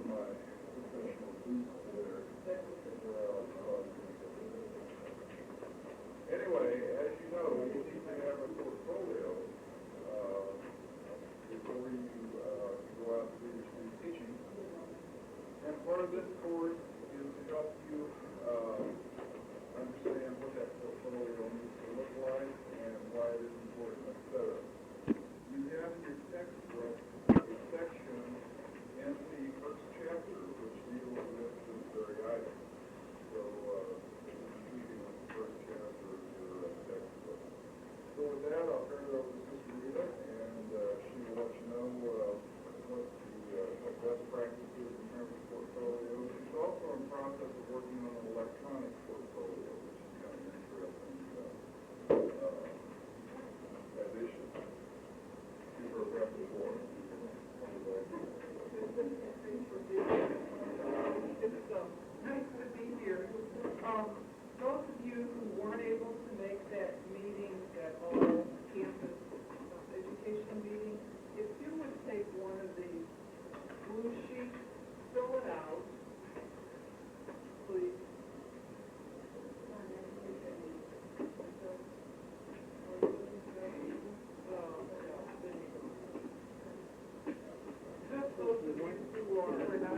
my professional boots there. Anyway, as you know, you need to have a portfolio before you go out to do your student teaching. And part of this course is to help you understand what that portfolio needs to look like and why it is important, etc. You have in your textbook a section in the first chapter which deals with this very item. So, reading on the first chapter of your textbook. So with that, I'll turn it over to Sister Rita, and she will let you know what best practices in terms of portfolio. She's also in the process of working on an electronic portfolio, which is kind of an interesting addition to her repertoire. It's nice to be here. Those of you who weren't able to make that meeting, that all campus education meeting, if you would take one of these blue sheets, fill it out, please. Just those of you who are not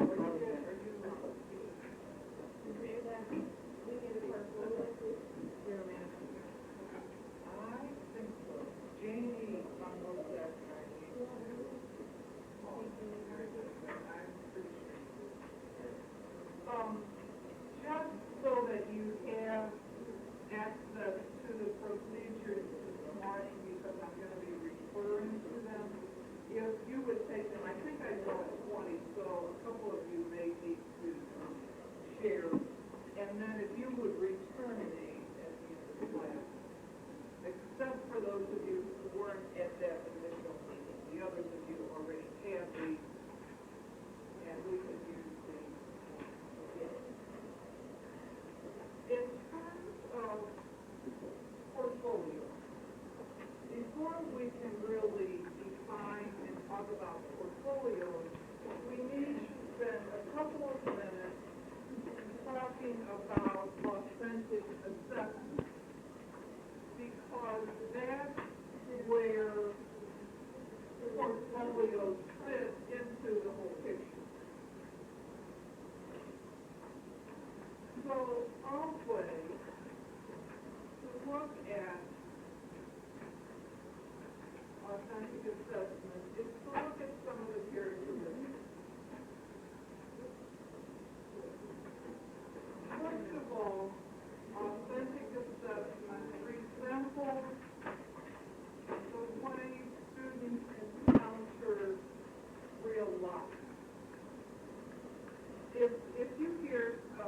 I think so. Janie on those that night. I'm pretty sure. Just so that you have access to the procedures this morning, because I'm going to be referring to them. If you would take them, I think I know 20, so a couple of you may need to share. And then if you would return me at the end of the class, except for those of you who weren't at that initial meeting. The others of you already have these, and we can use these again. In terms of portfolio, before we can really define and talk about portfolios, we need to spend a couple of minutes talking about authentic assessment, because that's where portfolios fit into the whole picture. So our way to look at authentic assessment is to look at some of the characteristics. First of all, authentic assessment resembles the way students encounter real life. If you hear a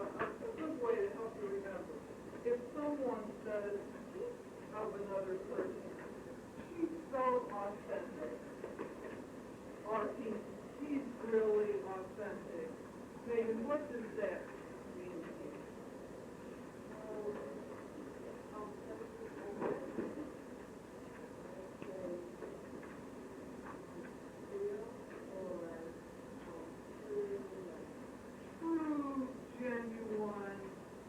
good way to help you remember, if someone says of another person, she's so authentic, or he's really authentic, maybe what does that mean to you? True, genuine,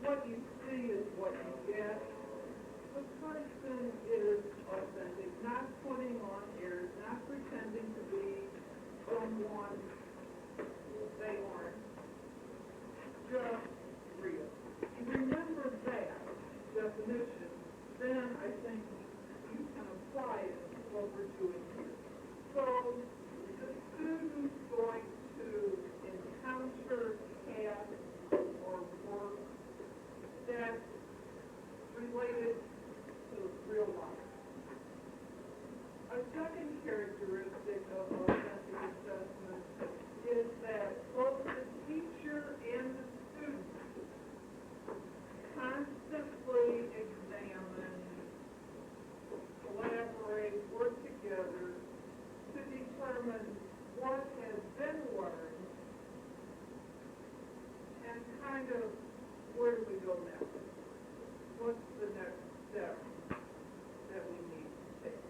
what you see is what you get. The person is authentic, not putting on airs, not pretending to be someone they aren't, just real. Remember that definition, then I think you can apply it to what we're doing here. So the student's going to encounter tasks or work that's related to real life. A second characteristic of authentic assessment is that both the teacher and the student constantly examine, collaborate, work together to determine what has been learned and kind of where do we go next? What's the next step that we need to take?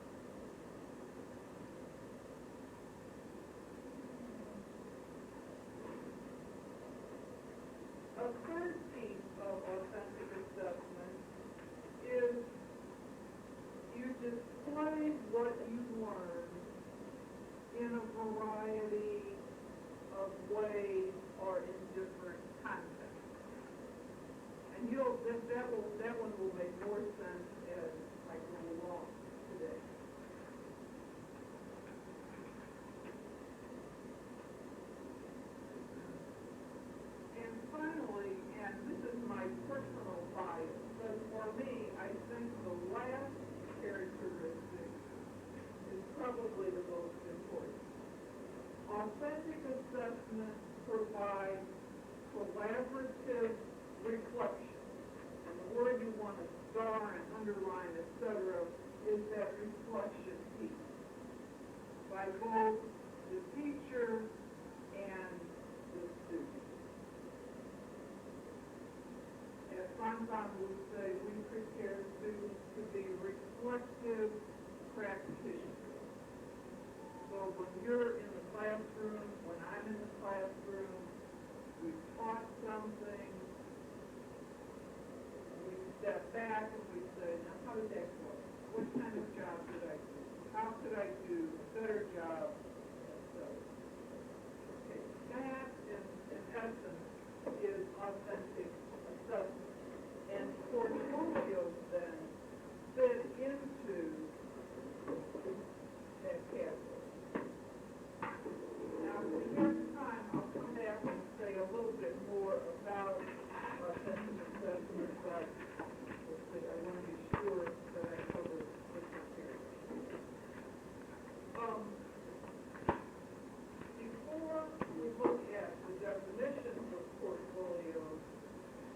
a third piece of authentic assessment is you display what you learned in a variety of ways or in different contexts. And that one will make more sense as I go along today. And finally, and this is my personal bias, but for me, I think the last characteristic is probably the most important. Authentic assessment provides collaborative reflection. And the word you want to star and underline, etc., is that reflection piece by both the teacher and the student. As Fontan would say, we prepare students to be reflective practitioners. So when you're in the classroom, when I'm in the classroom, we taught something, we step back and we say, now how did that go? What kind of job did I do? How could I do a better job? Okay, that in essence is authentic assessment. And portfolios then fit into that category. Now, if we have time, I'll come back and say a little bit more about authentic assessment, but let's see, I want to be sure that I cover this here. Before we look at the definitions of portfolios,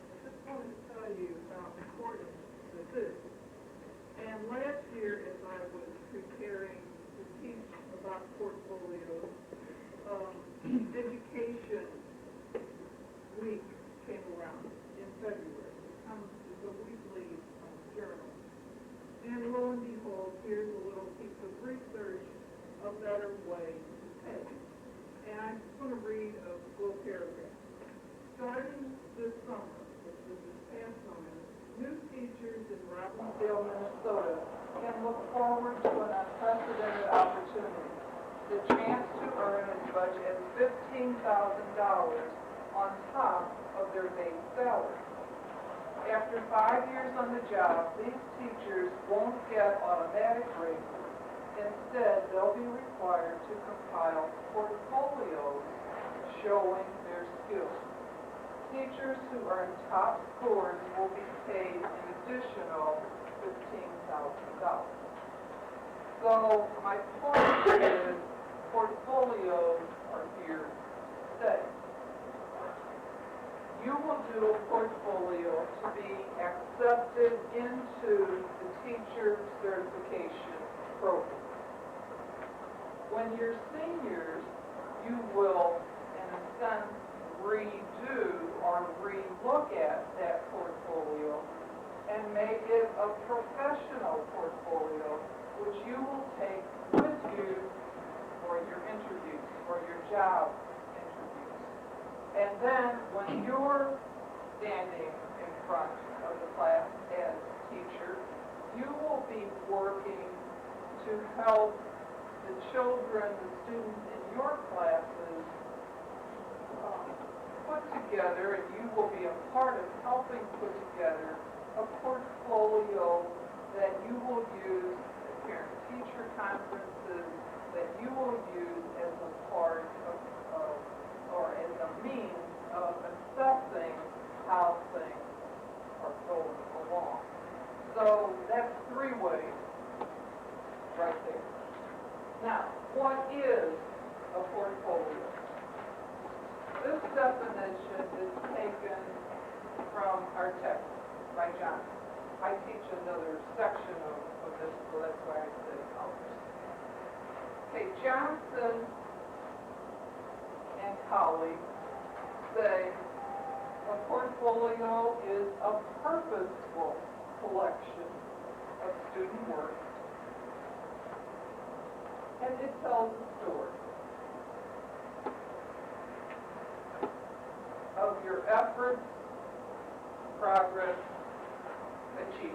I just want to tell you how important this is. And last year, as I was preparing to teach about portfolios, Education Week came around in February. It's a weekly journal. And lo and behold, here's a little piece of research, a better way to pay. And I'm just going to read a little paragraph. Starting this summer, which was this past summer, new teachers in Robbinsdale, Minnesota can look forward to an unprecedented opportunity, the chance to earn as much as $15,000 on top of their base salary. After 5 years on the job, these teachers won't get automatic raises. Instead, they'll be required to compile portfolios showing their skills. Teachers who earn top scores will be paid an additional $15,000. So my point is, portfolios are here to stay. You will do a portfolio to be accepted into the teacher certification program. When you're seniors, you will, in a sense, redo or re-look at that portfolio and make it a professional portfolio, which you will take with you for your interviews, for your job interviews. And then when you're standing in front of the class as a teacher, you will be working to help the children, the students in your classes put together, and you will be a part of helping put together a portfolio that you will use at parent-teacher conferences, that you will use as a part of, or as a means of assessing how things are going along. So that's 3 ways right there. Now, what is a portfolio? This definition is taken from our text by Johnson. I teach another section of this, so that's why I say others. Okay, Johnson and colleagues say a portfolio is a purposeful collection of student work, and it tells a story of your efforts progress achieved.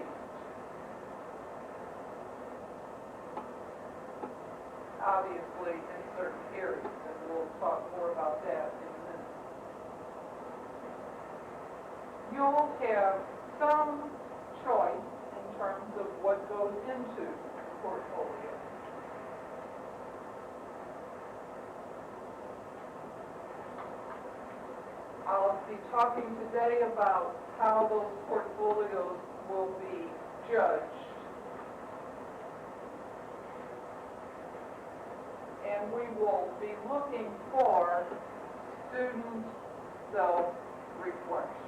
Obviously in certain areas, and we'll talk more about that in a minute. You'll have some choice in terms of what goes into the portfolio. I'll be talking today about how those portfolios will be judged. And we will be looking for student self-reflection.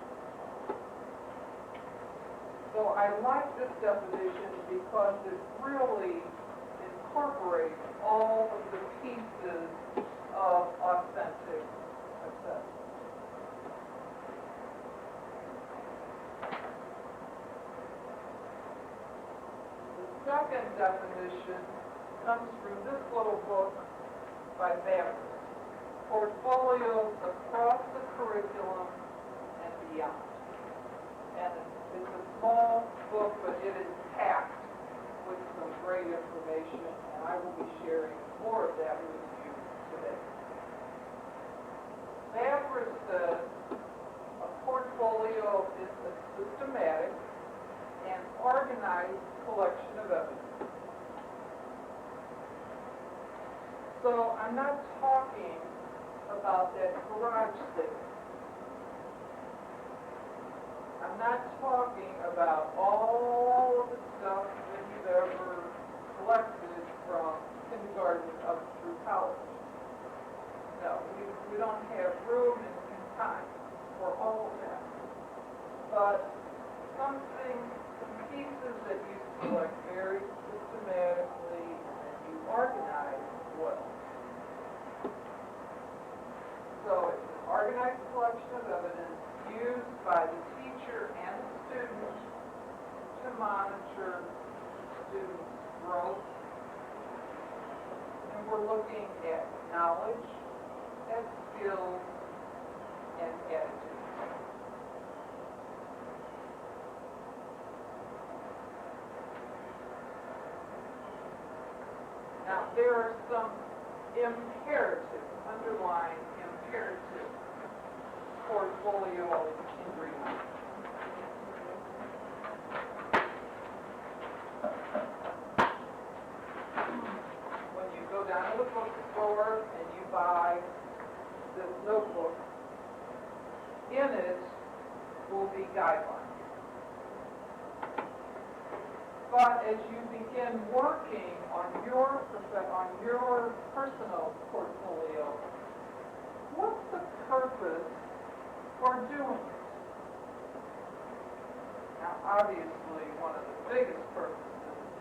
So I like this definition because it really incorporates all of the pieces of authentic assessment. The second definition comes from this little book by Baptist, Portfolios Across the Curriculum and Beyond. And it's a small book, but it is packed with some great information, and I will be sharing more of that with you today. Baptist says a portfolio is a systematic and organized collection of evidence. So I'm not talking about that garage sale. I'm not talking about all of the stuff that you've ever collected from kindergarten up through college. No, we don't have room and time for all of that. But some pieces that you select very systematically and you organize well. So it's an organized collection of evidence used by the teacher and the student to monitor students' growth. And we're looking at knowledge, at skills, and attitudes. Now, there are some imperatives, underlying imperative portfolio ingredients. When you go down to the bookstore and you buy this notebook, in it will be guidelines. But as you begin working on your personal portfolio, what's the purpose for doing it? Now, obviously, one of the biggest purposes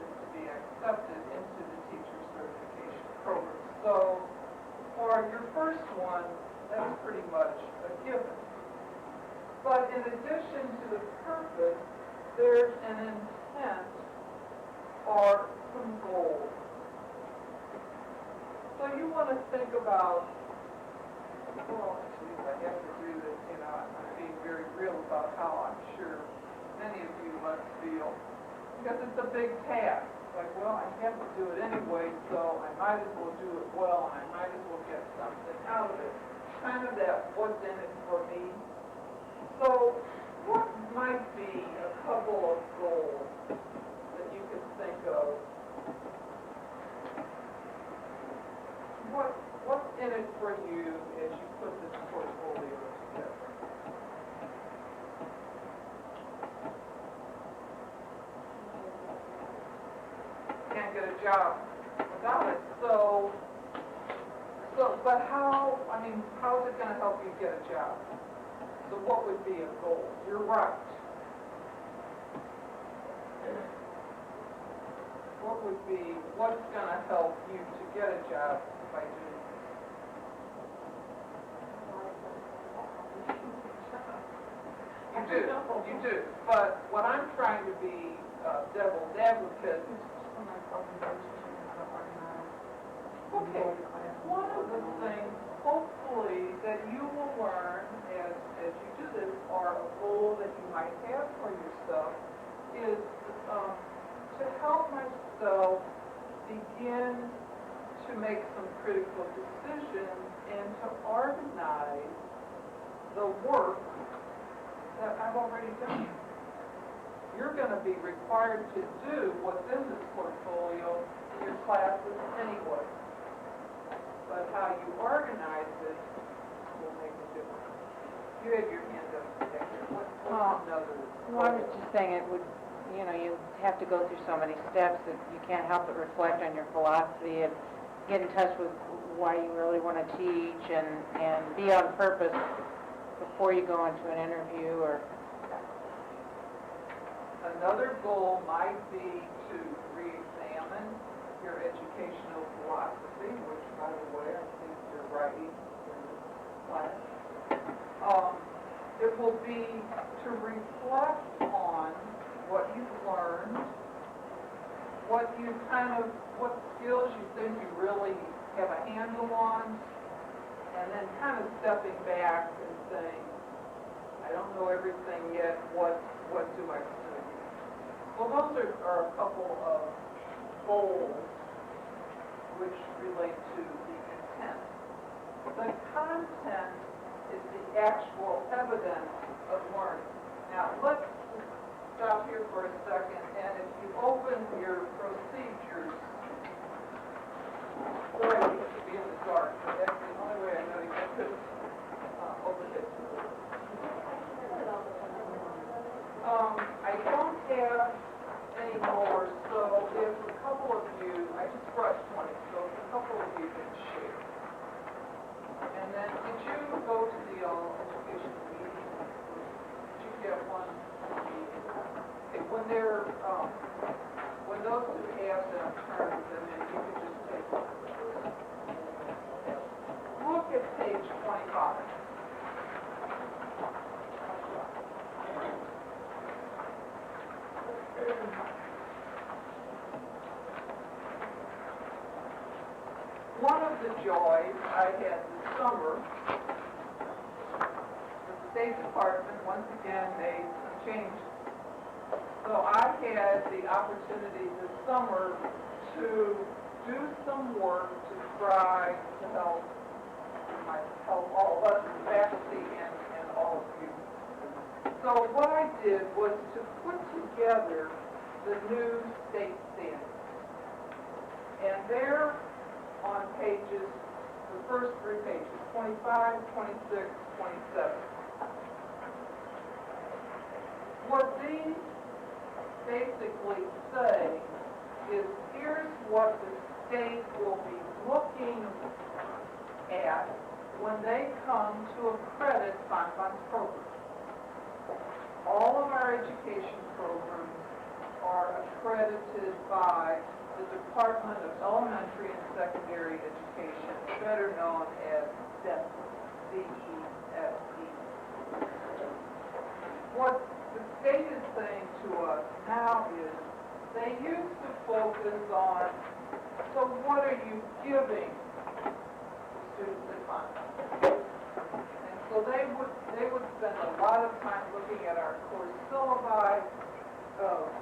is to be accepted into the teacher certification program. So, for your first one, that's pretty much a given. But in addition to the purpose, there's an intent or some goals. So you want to think about, well, geez, I have to do this, I'm being very real about how I'm sure many of you must feel, because it's a big task. Like, well, I have to do it anyway, so I might as well do it well, and I might as well get something out of it. Kind of that what's in it for me. So what might be a couple of goals that you could think of? What's in it for you as you put this portfolio together? Can't get a job without it. So, but how's it going to help you get a job? So what would be a goal? You're right. What's going to help you to get a job by doing this? You do. But what I'm trying to be devil's advocate. Okay. One of the things hopefully that you will learn as you do this, or a goal that you might have for yourself, is to help myself begin to make some critical decisions and to organize the work that I've already done. You're going to be required to do what's in this portfolio in your classes anyway. But how you organize it will make a difference. You had your hand up, Victor. What's another? Well, I was just saying it would, you have to go through so many steps that you can't help but reflect on your philosophy and get in touch with why you really want to teach and be on purpose before you go into an interview or... Another goal might be to re-examine your educational philosophy, which, by the way, I think you're writing in this class. It will be to reflect on what you've learned, what skills you think you really have a handle on, and then kind of stepping back and saying, I don't know everything yet, what do I study? Well, those are a couple of goals which relate to the intent. The content is the actual evidence of learning. Now, let's stop here for a second, and if you open your procedures, sorry, I used to be in the dark, but that's the only way I know you could open it. I don't have any more, so if a couple of you, I just brought 20, so if a couple of you can share. And then, did you go to the education meeting? Did you get one? Okay, when those who have them turn them in, you can just take one. Look at page 25. One of the joys I had this summer, the State Department once again made some changes. So I had the opportunity this summer to do some work to try to help all of us, the faculty, and all of you. So what I did was to put together the new state standards. And they're on pages, the first 3 pages, 25, 26, 27. What these basically say is here's what the state will be looking at when they come to accredit Bonbon's program. All of our education programs are accredited by the Department of Elementary and Secondary Education, better known as DESE, D-E-S-E. What the state is saying to us now is they used to focus on, so what are you giving students at Bonbon? And so they would spend a lot of time looking at our course syllabi,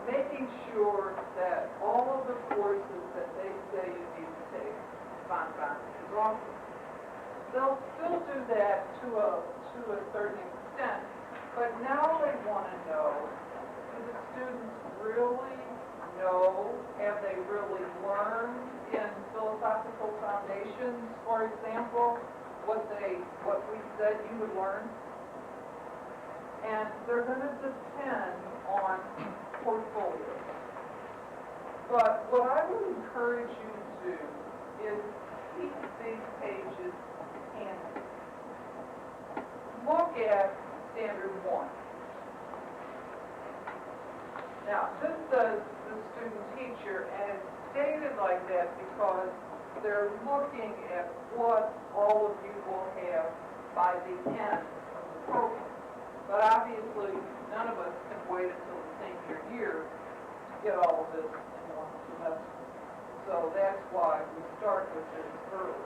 making sure that all of the courses that they say you need to take, Bonbon is offering. They'll still do that to a certain extent, but now they want to know, do the students really know, have they really learned in philosophical foundations, for example, what we said you would learn? And they're going to depend on portfolios. But what I would encourage you to do is keep these pages handy. Look at Standard 1. Now, this says the student teacher, and it's stated like that because they're looking at what all of you will have by the end of the program. But obviously, none of us can wait until the senior year to get all of this in one semester. So that's why we start with this early.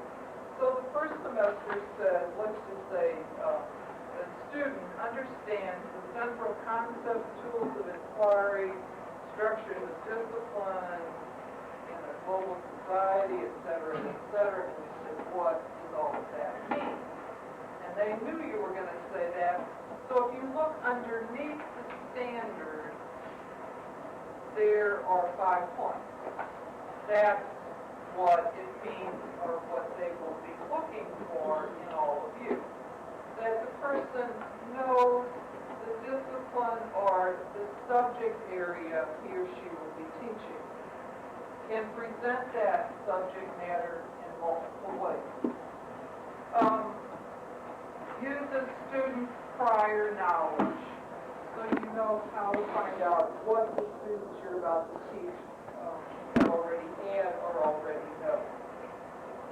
So the first semester here says, let's just say, the student understands the central concept, tools of inquiry, structures of discipline in a global society, et cetera, and you said, what does all of that mean? And they knew you were going to say that. So if you look underneath the standard, there are 5 points. That's what it means, or what they will be looking for in all of you. That the person knows the discipline or the subject area he or she will be teaching, can present that subject matter in multiple ways. Uses students' prior knowledge, so you know how to find out what the students you're about to teach already had or already know.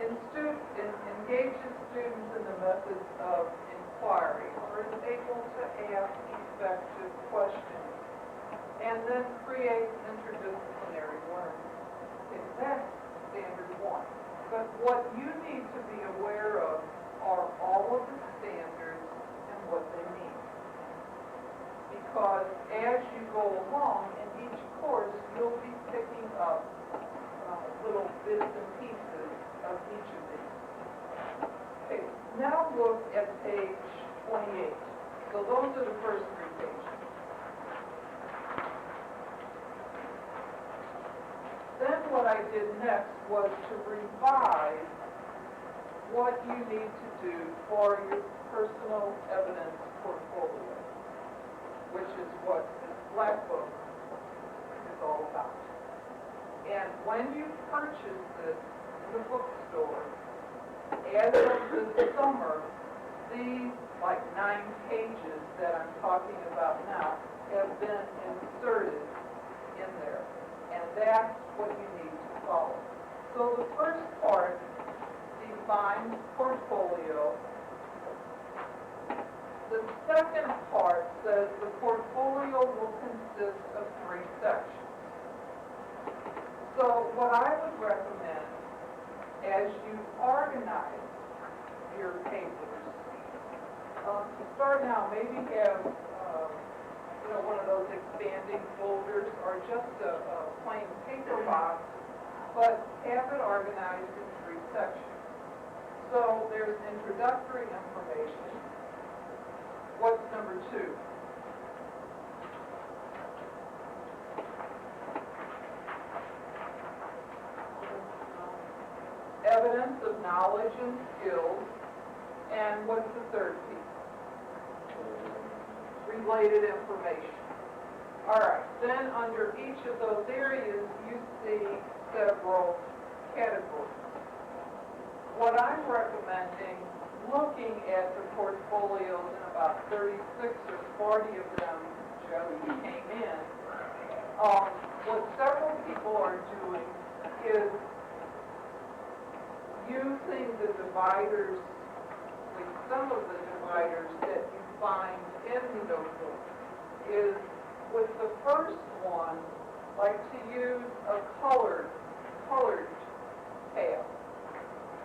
Engages students in the methods of inquiry, or is able to ask effective questions, and then creates interdisciplinary learning. Okay, that's standard 1. But what you need to be aware of are all of the standards and what they mean. Because as you go along in each course, you'll be picking up little bits and pieces of each of these. Okay, now look at page 28. So those are the first 3 pages. Then what I did next was to revise what you need to do for your personal evidence portfolio, which is what this black book is all about. And when you purchase this in the bookstore, as of this summer, these 9 pages that I'm talking about now have been inserted in there. And that's what you need to follow. So the first part defines portfolio. The second part says the portfolio will consist of 3 sections. So what I would recommend, as you organize your papers, to start now, maybe have one of those expanding folders or just a plain paper box, but have it organized in 3 sections. So there's introductory information. What's number 2? Evidence of knowledge and skills. And what's the third piece? Related information. All right, then under each of those areas, you see several categories. What I'm recommending, looking at the portfolios, in about 36 or 40 of them, Joe, you came in, what several people are doing is using the dividers, like some of the dividers that you find in the notebook, is with the first one, like to use a colored tab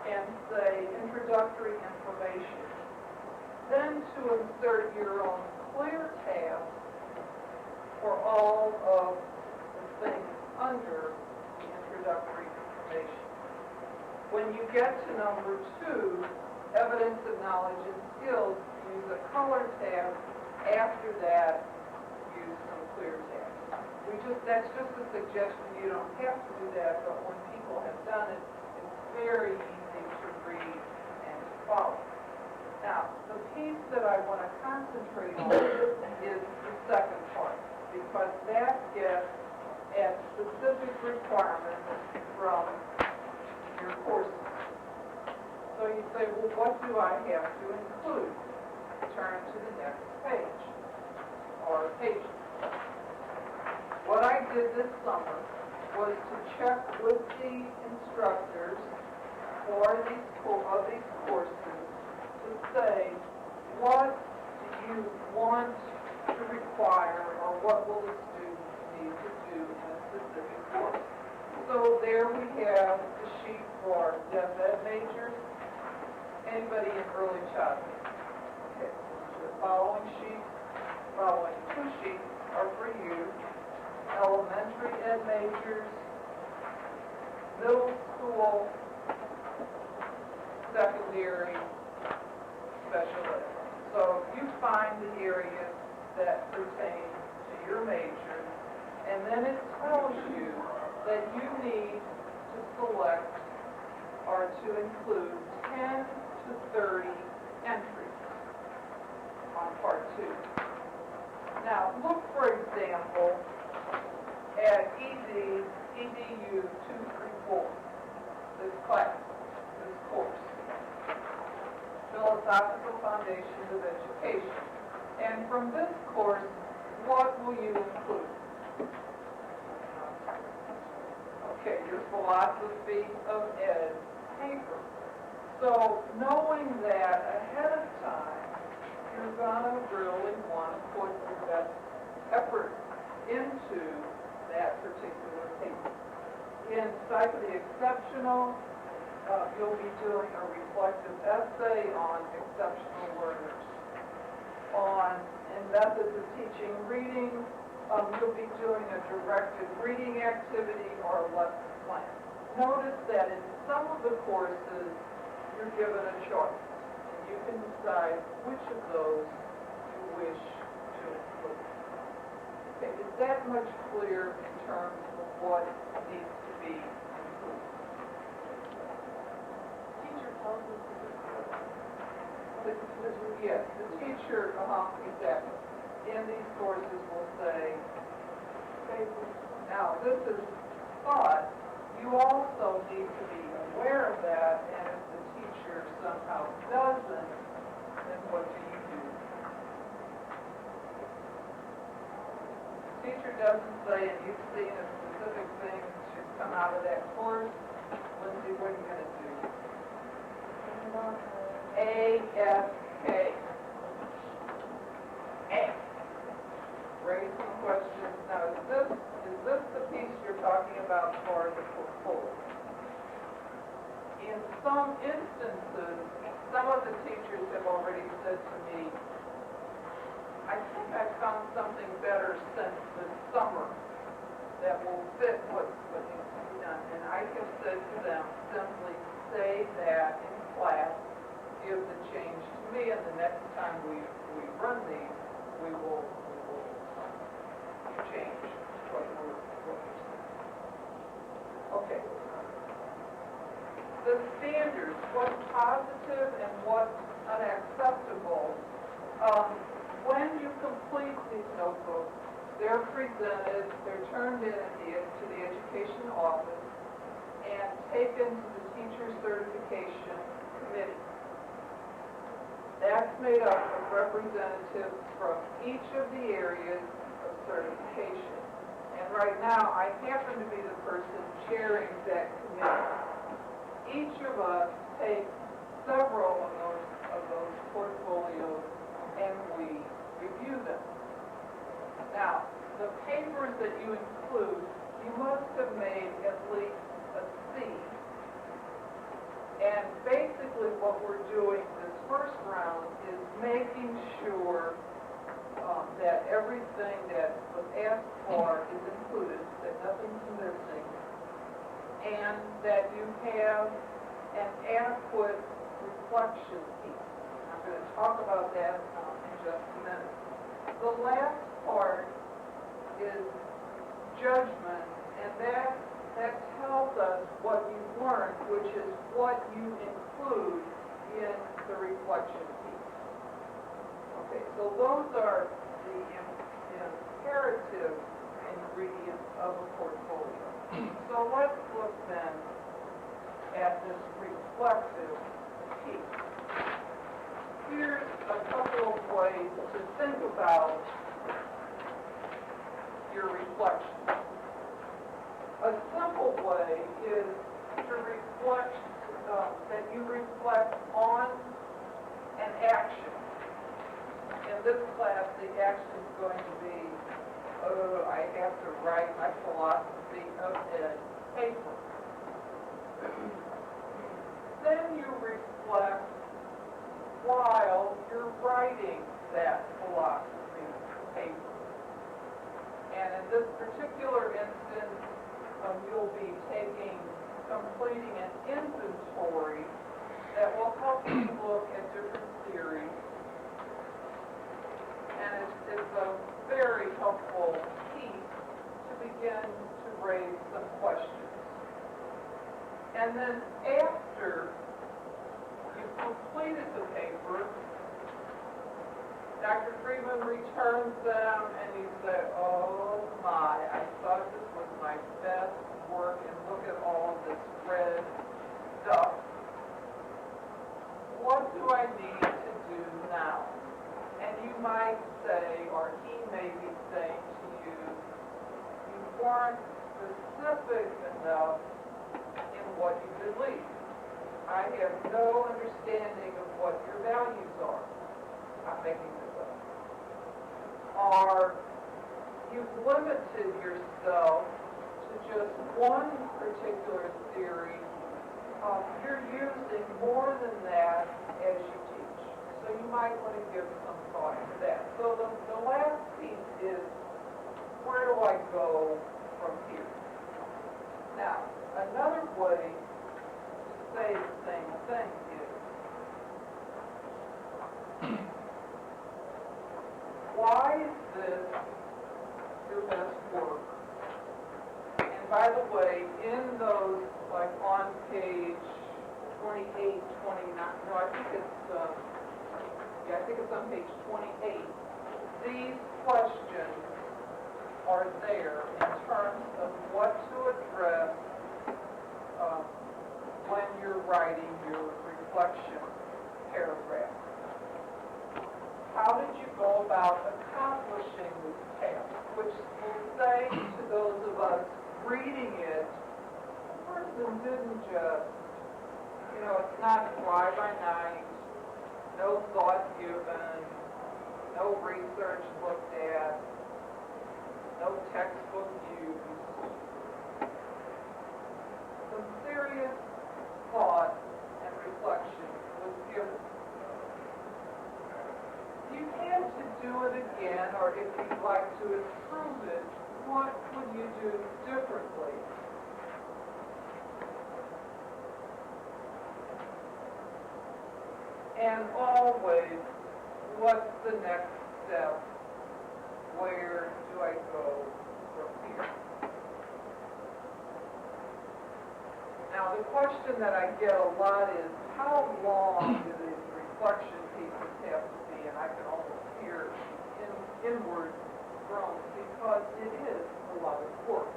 and say introductory information. Then to insert your own clear tab for all of the things under the introductory information. When you get to number 2, evidence of knowledge and skills, use a color tab. After that, use some clear tabs. That's just a suggestion. You don't have to do that, but when people have done it, it's very easy to read and to follow. Now, the piece that I want to concentrate on is the second part, because that gets at specific requirements from your courses. So you say, well, what do I have to include? Turn to the next page, or pages. What I did this summer was to check with the instructors for these courses to say, what do you want to require, or what will the students need to do in a specific course? So there we have the sheet for Dev Ed majors, Anybody in early childhood? Okay, the following two sheets are for you. Elementary ed majors, middle school, secondary, special ed. So you find the areas that pertain to your major, and then it tells you that you need to select or to include 10 to 30 entries on part 2. Now, look, for example, at EDU 234, this class, this course, Philosophical Foundations of Education. And from this course, what will you include? Okay, your Philosophy of Ed paper. So knowing that ahead of time, you're gonna really want to put your best effort into that particular paper. In Psych of the Exceptional, you'll be doing a reflective essay on exceptional learners. In Methods of Teaching Reading, you'll be doing a directed reading activity or a lesson plan. Notice that in some of the courses, you're given a choice. You can decide which of those you wish to include. Okay, is that much clearer in terms of what needs to be included? Teacher tells us Yes, the teacher, exactly. In these courses will say, now this is, but you also need to be aware of that, and if the teacher somehow doesn't, then what do you do? The teacher doesn't say, and you've seen a specific thing should come out of that course, Lindsay, what are you going to do? AFK. A. Raise some questions. Now, is this the piece you're talking about for the portfolio? In some instances, some of the teachers have already said to me, I think I found something better since this summer that will fit what needs to be done. And I have said to them, simply say that in class, give the change to me, and the next time we run these, we will change what we're saying. Okay. The standards, what's positive and what's unacceptable. When you complete these notebooks, they're presented, they're turned in to the education office and taken to the teacher certification committee. That's made up of representatives from each of the areas of certification. And right now, I happen to be the person chairing that committee. Each of us take several of those portfolios and we review them. Now, the papers that you include, you must have made at least a C. And basically what we're doing this first round is making sure that everything that was asked for is included, that nothing's missing, and that you have an adequate reflection piece. I'm going to talk about that in just a minute. The last part is judgment, and that tells us what you've learned, which is what you include in the reflection piece. Okay, so those are the imperative ingredients of a portfolio. So let's look then at this reflective piece. Here's a couple of ways to think about your reflection. A simple way is to reflect, that you reflect on an action. In this class, the action is going to be, I have to write my philosophy of Ed paper. Then you reflect while you're writing that philosophy paper. And in this particular instance, you'll be completing an inventory that will help you look at different theories. And it's a very helpful piece to begin to raise some questions. And then after you've completed the paper, Dr. Freeman returns them and you say, oh my, I thought this was my best work, and look at all of this red stuff. What do I need to do now? And you might say, or he may be saying to you, you weren't specific enough in what you believe. I have no understanding of what your values are. I'm making this up. Or you've limited yourself to just one particular theory. You're using more than that as you teach. So you might want to give some thought to that. So the last piece is, where do I go from here? Now, another way to say the same thing is, why is this your best work? And by the way, in those, like on page 28, 29, no, I think it's on page 28, these questions are there in terms of what to address when you're writing your reflection paragraph. How did you go about accomplishing this task? Which will say to those of us reading it, the person didn't just, it's not fly by night, no thought given, no research looked at, no textbook used. Some serious thought and reflection was given. You had to do it again, or if you'd like to improve it, what would you do differently? And always, what's the next step? Where do I go from here? Now, the question that I get a lot is, how long do these reflection pieces have to be? And I can almost hear inward groans, because it is a lot of work.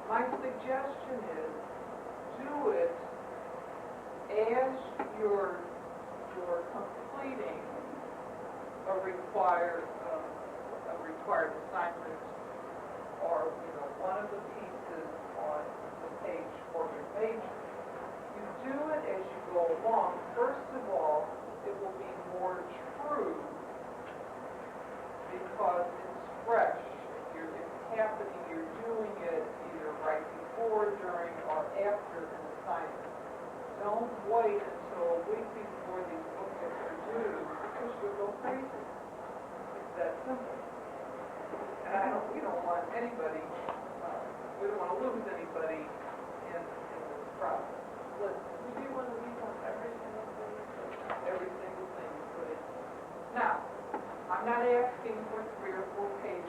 My suggestion is, do it as you're completing a required assignment, or one of the pieces on the page for your major. You do it as you go along. First of all, it will be more true because it's fresh. It's happening. You're doing it either right before, during, or after an assignment. Don't wait until a week before these booklets are due, because you'll go crazy. It's that simple. And we don't want anybody, we don't want to lose anybody in this process. Listen, we do want to leave on every single thing you put in. Now, I'm not asking for 3 or 4 pages.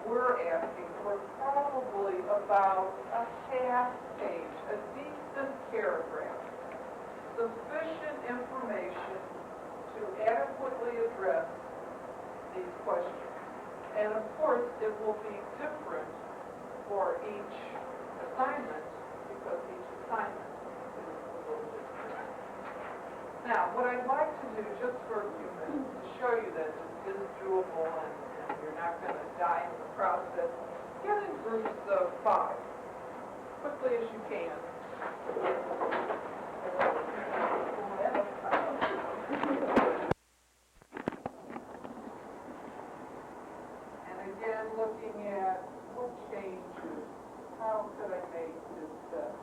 We're asking for probably about a half page, a decent paragraph, sufficient information to adequately address these questions. And of course, it will be different for each assignment, because each assignment is a little different. Now, what I'd like to do, just for a few minutes, to show you that this is doable and you're not going to die in the process, get in groups of 5, quickly as you can. And again, looking at what changes, how could I make this better?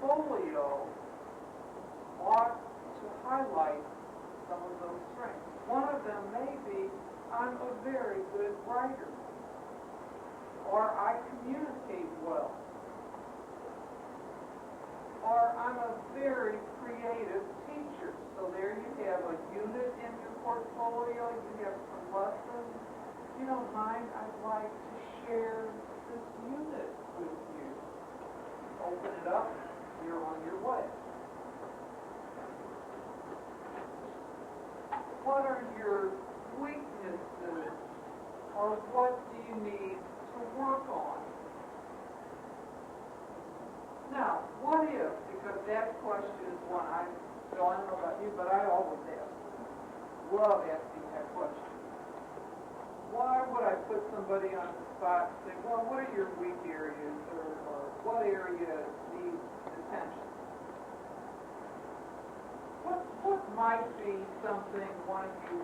portfolio ought to highlight some of those strengths. One of them may be, I'm a very good writer, or I communicate well, or I'm a very creative teacher. So there you have a unit in your portfolio, you have some lessons. If you don't mind, I'd like to share this unit with you. Open it up, you're on your way. What are your weaknesses, or what do you need to work on? Now, what if, because that question is one I don't know about you, but I always ask. Love asking that question. Why would I put somebody on the spot and say, well, what are your weak areas, or what area needs attention? What might be something one of you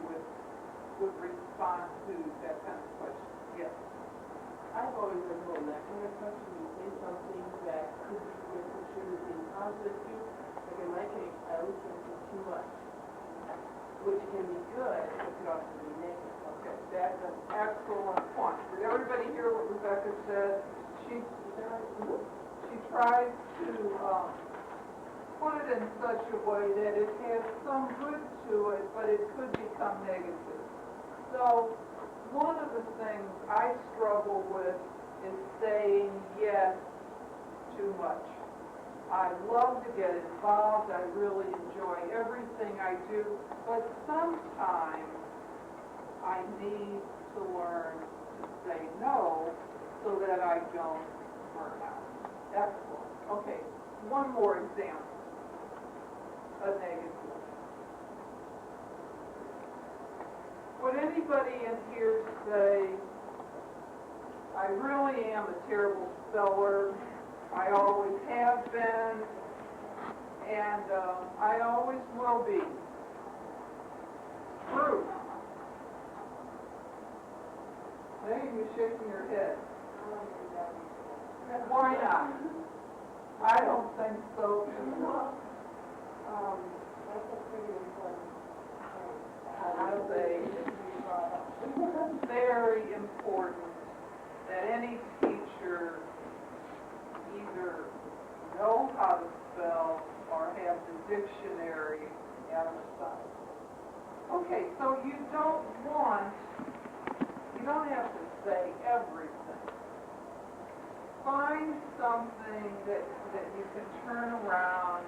would respond to that kind of question? Yes. I've always been told that kind of question, you say something that could be contributing positive to. Like in my case, I always think too much, which can be good, but could also be negative. Okay, that's an excellent point. Did everybody hear what Rebecca said? She tries to put it in such a way that it has some good to it, but it could become negative. So one of the things I struggle with is saying yes too much. I love to get involved. I really enjoy everything I do, but sometimes I need to learn to say no so that I don't burn out. Excellent. Okay, one more example. A negative. Would anybody in here say, I really am a terrible speller, I always have been, and I always will be? True. Hey, you're shaking your head. Why not? I don't think so. That's a pretty important I'll say very important that any teacher either know how to spell or have the dictionary on the side. Okay, so you don't have to say everything. Find something that you can turn around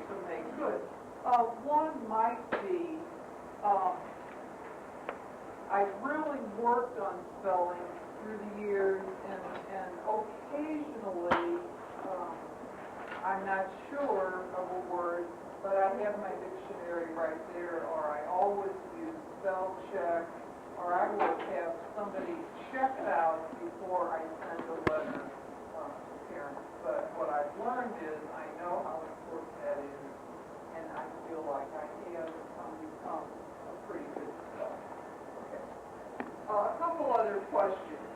to make good. One might be, I've really worked on spelling through the years, and occasionally I'm not sure of a word, but I have my dictionary right there, or I always use spell check, or I will have somebody check it out before I send a letter to parents. But what I've learned is I know how important that is, and I feel like I have become a pretty good speller. Okay. A couple other questions.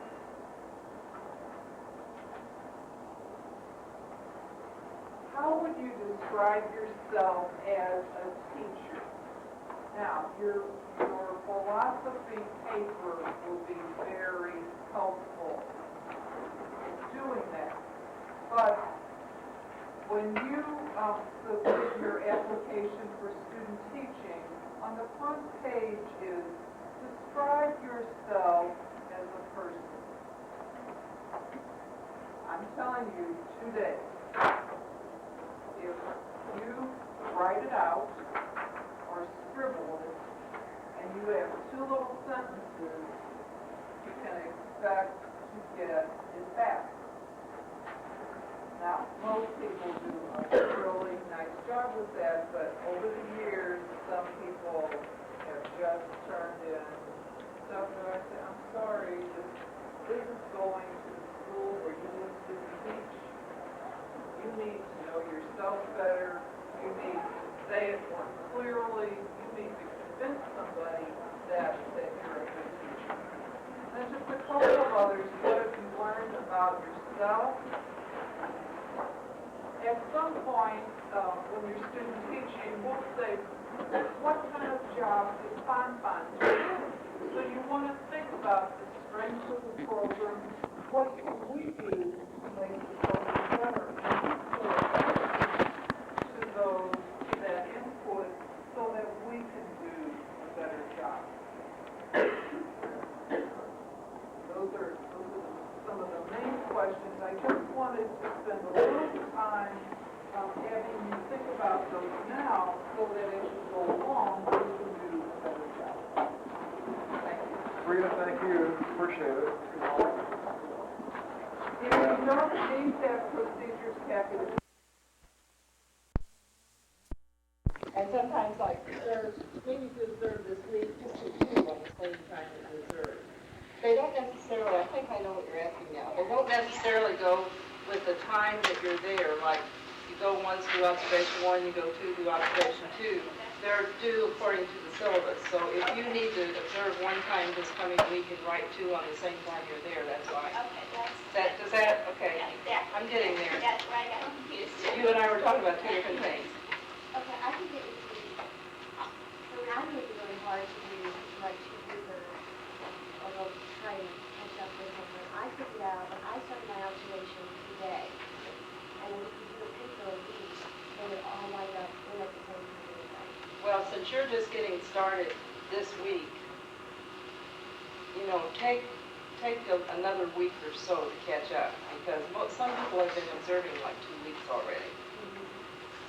How would you describe yourself as a teacher? Now, your philosophy paper will be very helpful in doing that. But when you submit your application for student teaching, on the front page is describe yourself as a person. I'm telling you today, if you write it out or scribble it, and you have two little sentences, you can expect to get it back. Now, most people do a really nice job with that, but over the years, some people have just turned in stuff that I say, I'm sorry, this is going to the school where you need to teach. You need to know yourself better. You need to say it more clearly. You need to convince somebody that you're a good teacher. And just a couple of others. What have you learned about yourself at some point, when you're student teaching, we'll say, what kind of job is Bonbon doing? So you want to think about the strength of the program, what can we do to make the program better? To those, to that input, so that we can do a better job. Those are some of the main questions. I just wanted to spend a little time having you think about those now, so that as you go along, you can do a better job. Thank you. Rita, thank you, appreciate it. If you don't need that procedures packet, And sometimes like dessert, maybe dessert this week, just do two on the same time as dessert. They don't necessarily, I think I know what you're asking now, they don't necessarily go with the time that you're there, like you go once do observation 1, you go 2 do observation 2. They're due according to the syllabus, so if you need to observe one time this coming week and write 2 on the same time you're there, that's fine. Okay, Does that, okay, yeah, I'm getting there. that's where I got confused. You and I were talking about 2 different things. Okay, I think it would be, I think it would be really hard to do, like, to do a little try and catch up with homework. I figured out, when I started my observation today, and then if you do a paper a week, they would all line up in at the same time. Well, since you're just getting started this week, you know, take another week or so to catch up, because some people have been observing like 2 weeks already.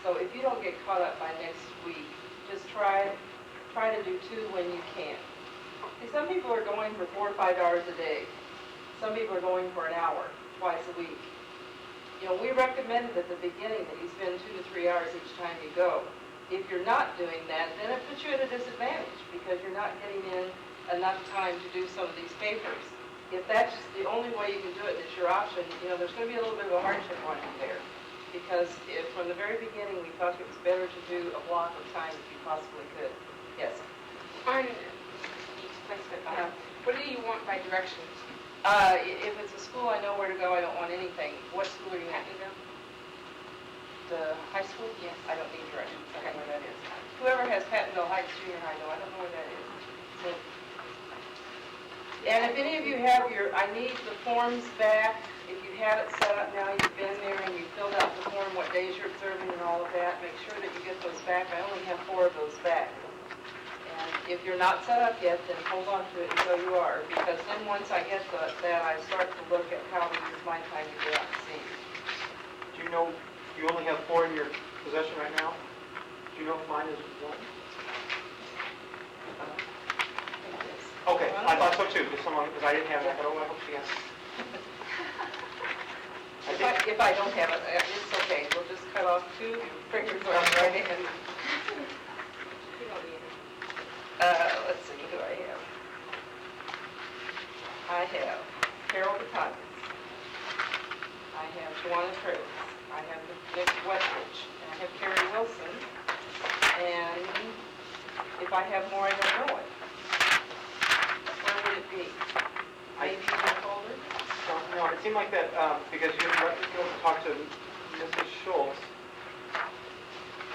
So if you don't get caught up by next week, just try to do 2 when you can. See, some people are going for 4 or 5 hours a day. Some people are going for an hour, twice a week. You know, we recommended at the beginning that you spend 2 to 3 hours each time you go. If you're not doing that, then it puts you at a disadvantage, because you're not getting in enough time to do some of these papers. If that's the only way you can do it, it's your option, you know, there's going to be a little bit of a hardship on you there. Because if from the very beginning we thought it was better to do a block of time if you possibly could. Yes? On placement, what do you want by directions? If it's a school, I know where to go. I don't want anything. What school are you at? The high school? Yes. I don't need directions. I don't know where that is. Whoever has Pattonville Heights Junior High, though, I don't know where that is. So, and if any of you have I need the forms back. If you have it set up now, you've been there and you filled out the form, what days you're observing and all of that, make sure that you get those back. I only have 4 of those back. And if you're not set up yet, then hold on to it until you are, because then once I get that, I start to look at how to use my time to go out and see. Do you know, you only have 4 in your possession right now? Do you know if mine is 1? Okay, I thought so too, because I didn't have it, I thought, oh, I hope she has it. If I don't have it, it's okay. We'll just cut off 2 fingers on the right hand. You don't need it. Let's see, who do I have? I have Carol Batagas. I have Joanna Travis. I have Nick Westridge. And I have Carrie Wilson. And if I have more, I don't know it. Where would it be? Maybe in the folder? No, it seemed like that, because you had to talk to Mrs. Schultz.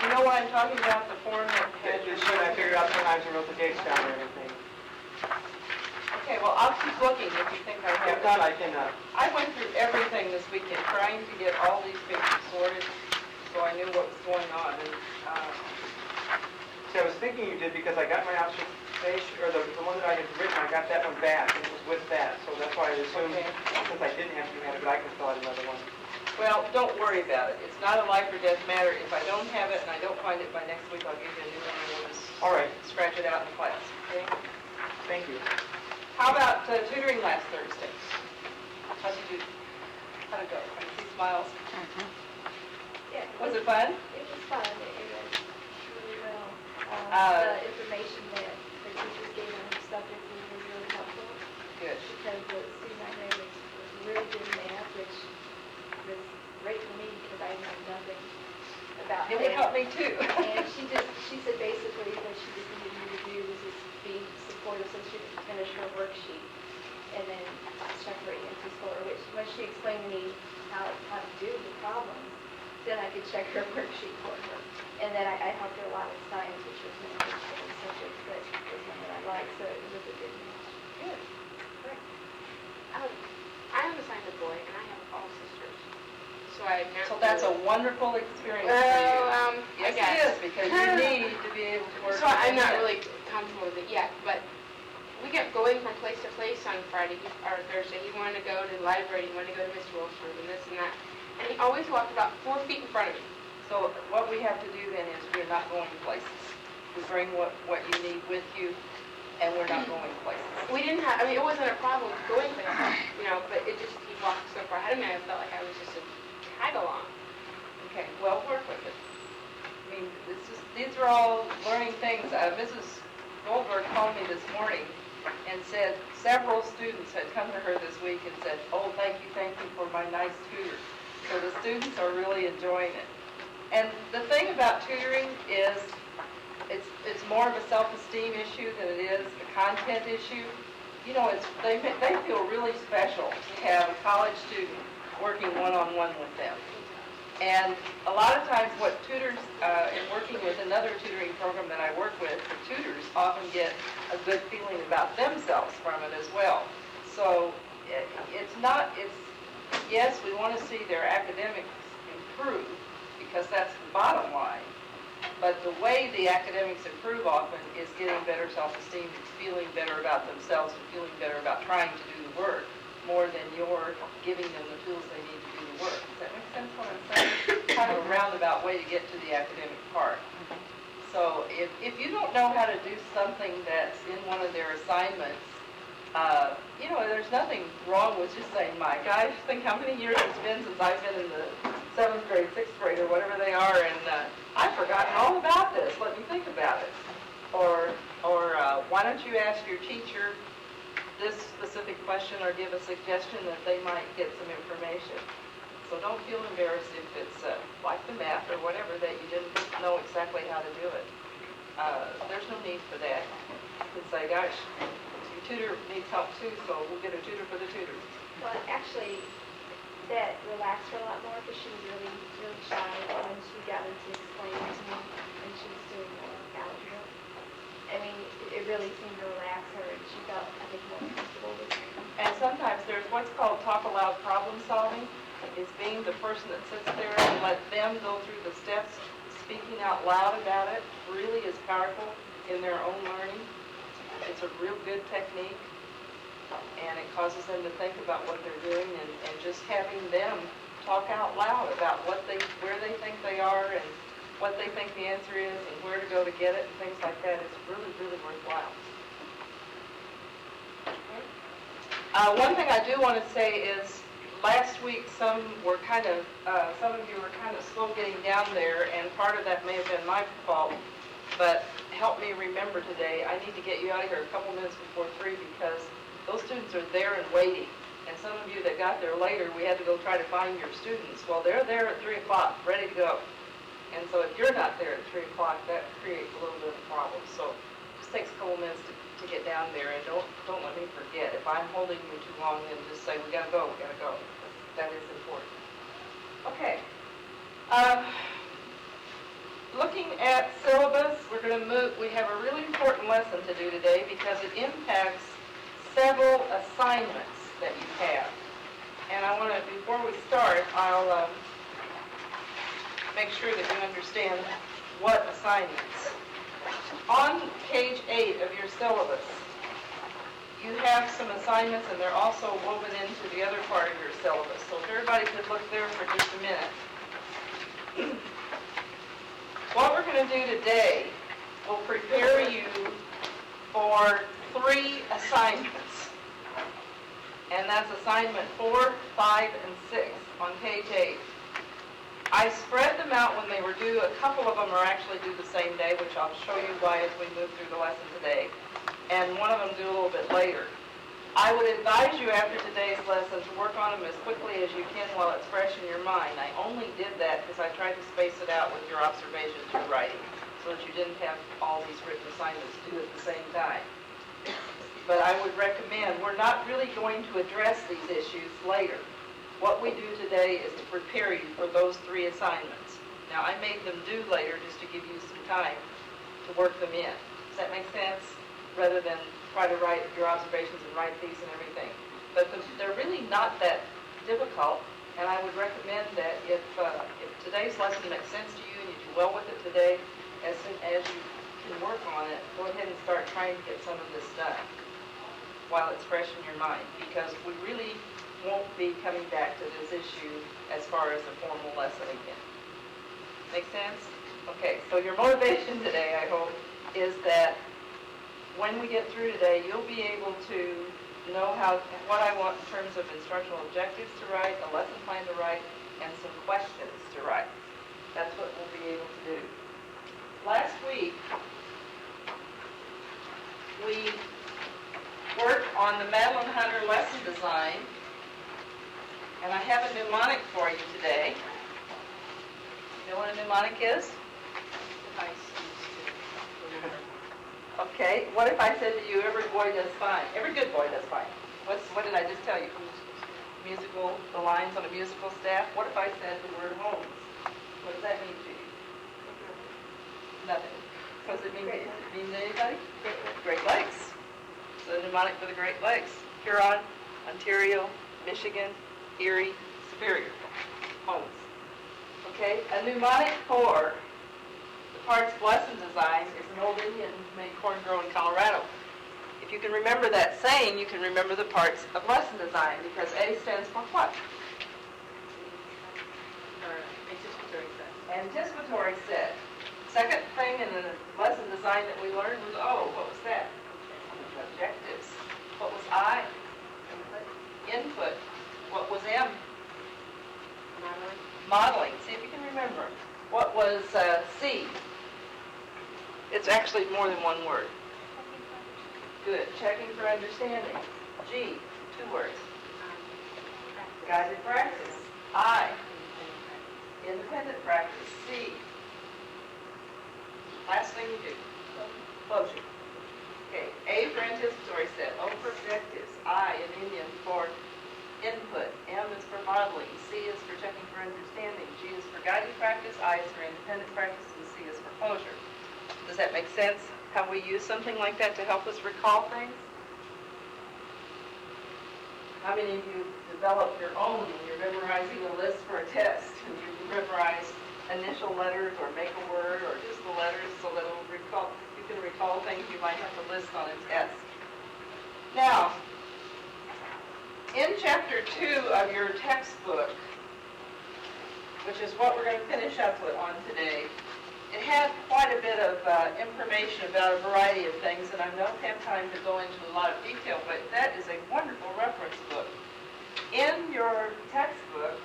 You know what I'm talking about, the form that had your... I figured out sometimes I wrote the dates down and everything. Okay, well, I'll keep looking if you think I have If it. not, I can, I went through everything this weekend, trying to get all these papers sorted, so I knew what was going on. And see, I was thinking you did because I got my observation, or the one that I had written, I got that one back, and it was with that, so that's why I assumed, since I didn't have to have it, I could fill out another one. well, don't worry about it. It's not a life or death matter. If I don't have it and I don't find it by next week, I'll give you a new one and we'll just All right, scratch it out in class. Okay? thank you. How about tutoring last Thursday? How'd it go? I see smiles. Yeah, Was it fun? it was fun, it went really well. Uh, The information that the teachers gave on the subject was really helpful, Good. because the student I know was really good in math, which was great for me, because I know nothing about It would help me too. And she said basically what she just needed me to do was just be supportive so she could finish her worksheet and then check her answers for her, which when she explained to me how to do the problems, then I could check her worksheet for her. And then I helped her a lot with science, which was one of the subjects that was one that I liked, so it was a good match. Good. Great. I have a science boy, and I have all sisters. So I'm not. So that's a really- wonderful experience for you. Well, I Yes, guess. it is, because you need to be able to work. So I'm with not them. really comfortable with it yet, but we kept going from place to place on Friday or Thursday. He wanted to go to the library, he wanted to go to Mr. Wolf's room, and this and that. And he always walked about 4 feet in front of me. So what we have to do then is we're not going places. We bring what you need with you, and we're not going places. We didn't have, I mean, it wasn't a problem going places, you know, but it just, he walked so far ahead of me, I felt like I was just a tag along. Okay, well, work with it. I mean, these are all learning things. Mrs. Goldberg called me this morning and said several students had come to her this week and said, oh, thank you for my nice tutor. So the students are really enjoying it. And the thing about tutoring is it's more of a self-esteem issue than it is a content issue. You know, they feel really special to have a college student working one-on-one with them. And a lot of times what tutors, in working with another tutoring program that I work with, the tutors often get a good feeling about themselves from it as well. So yes, we want to see their academics improve because that's the bottom line. But the way the academics improve often is getting better self-esteem, feeling better about themselves, and feeling better about trying to do the work more than you're giving them the tools they need to do the work. Does that make sense what I'm saying? Kind of a roundabout way to get to the academic part. So if you don't know how to do something that's in one of their assignments, you know, there's nothing wrong with just saying, my gosh, think how many years it's been since I've been in the 7th grade, 6th grade, or whatever they are, and I've forgotten all about this. Let me think about it. Or why don't you ask your teacher this specific question or give a suggestion that they might get some information. So don't feel embarrassed if it's like the math or whatever that you didn't know exactly how to do it. There's no need for that. You can say, gosh, your tutor needs help too, so we'll get a tutor for the tutor. Well, actually, that relaxed her a lot more because she was really, really shy when she got into explaining to me and she was doing more algebra. I mean, it really seemed to relax her and she felt, I think, more comfortable with me. And sometimes there's what's called talk aloud problem solving. It's being the person that sits there and let them go through the steps. Speaking out loud about it really is powerful in their own learning. It's a real good technique, and it causes them to think about what they're doing, and just having them talk out loud about where they think they are and what they think the answer is and where to go to get it and things like that is really, really worthwhile. One thing I do want to say is last week some of you were kind of slow getting down there, and part of that may have been my fault, but help me remember today, I need to get you out of here a couple minutes before 3 because those students are there and waiting. And some of you that got there later, we had to go try to find your students. Well, they're there at 3 o'clock, ready to go. And so if you're not there at 3 o'clock, that creates a little bit of a problem. So it just takes a couple minutes to get down there, and don't let me forget. If I'm holding you too long, then just say, we gotta go. That is important. Okay. Looking at syllabus, we're going to move. We have a really important lesson to do today because it impacts several assignments that you have. And I want to, before we start, I'll make sure that you understand what assignments. On page 8 of your syllabus, you have some assignments, and they're also woven into the other part of your syllabus. So if everybody could look there for just a minute. What we're going to do today will prepare you for 3 assignments. And that's assignment 4, 5, and 6 on page 8. I spread them out when they were due. A couple of them are actually due the same day, which I'll show you why as we move through the lesson today. And one of them due a little bit later. I would advise you after today's lesson to work on them as quickly as you can while it's fresh in your mind. I only did that because I tried to space it out with your observations you're writing so that you didn't have all these written assignments due at the same time. But I would recommend, we're not really going to address these issues later. What we do today is to prepare you for those 3 assignments. Now, I made them due later just to give you some time to work them in. Does that make sense? Rather than try to write your observations and write these and everything. But they're really not that difficult, and I would recommend that if today's lesson makes sense to you and you do well with it today, as soon as you can work on it, go ahead and start trying to get some of this done while it's fresh in your mind, because we really won't be coming back to this issue as far as a formal lesson again. Make sense? Okay, so your motivation today, I hope, is that when we get through today, you'll be able to know what I want in terms of instructional objectives to write, a lesson plan to write, and some questions to write. That's what we'll be able to do. Last week, we worked on the Madeline Hunter lesson design, and I have a mnemonic for you today. You know what a mnemonic is? Okay, what if I said to you, every boy does fine? Every good boy does fine. What did I just tell you? The lines on a musical staff. What if I said the word homes? What does that mean to you? Nothing. What does it mean to anybody? Great Lakes. So the mnemonic for the Great Lakes. Huron, Ontario, Michigan, Erie, Superior. Homes. Okay, a mnemonic for the parts of lesson design is an old Indian who made corn grow in Colorado. If you can remember that saying, you can remember the parts of lesson design, because A stands for what? Anticipatory set. Second thing in the lesson design that we learned was O. What was that? Objectives. What was I? Input. What was M? Modeling. See if you can remember. What was C? It's actually more than one word. Good. Checking for understanding. G, 2 words. Guided practice. I, independent practice. C, last thing you do. Closure. Okay. A for anticipatory set. O for objectives. I in Indian for input. M is for modeling. C is for checking for understanding. G is for guided practice. I is for independent practice. And C is for closure. Does that make sense? How we use something like that to help us recall things? How many of you develop your own when you're memorizing a list for a test and you memorize initial letters or make a word or just the letters so that you can recall things you might have to list on a test? Now, in chapter 2 of your textbook, which is what we're going to finish up with on today, it had quite a bit of information about a variety of things, and I don't have time to go into a lot of detail, but that is a wonderful reference book. In your textbook,